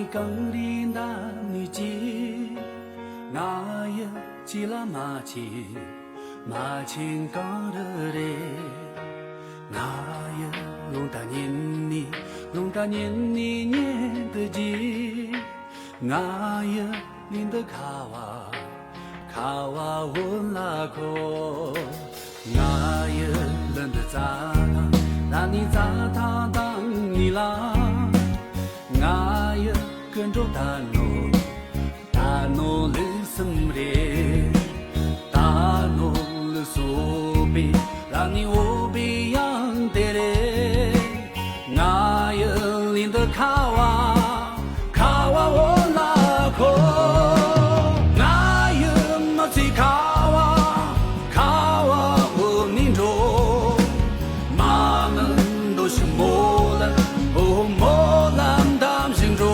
你更里那你记，那也记了马琴刚的嘞，那也弄大年你年的记，那也领的卡瓦温拉口，那也冷的咋那你咋他当你啦，那也跟着大诺的什么的，大诺的手臂，让你我别样的嘞，那也领的卡瓦我那口，那也没去卡瓦我宁中，马们都是莫兰当心中。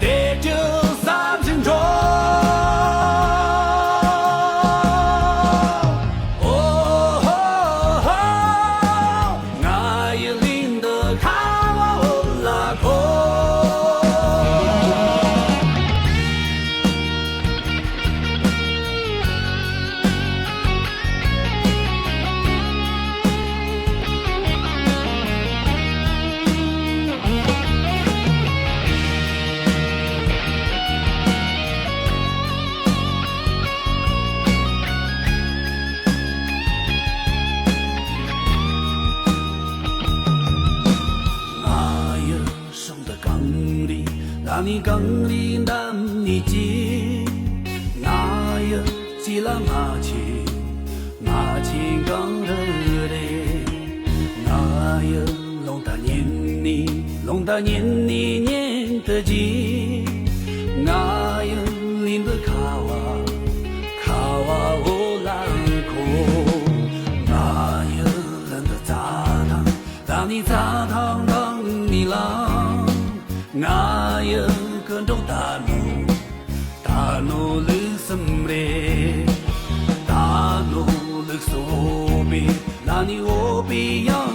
得救三分钟，我也领得卡瓦拉口。那你更里那你记，那也记了马琴刚的嘞，那也弄大年你年的记，那也领的卡瓦我兰口，那也冷的咋当，让你咋当你啦。那也跟着大诺的什么嘞，大诺的手臂，那你我别样。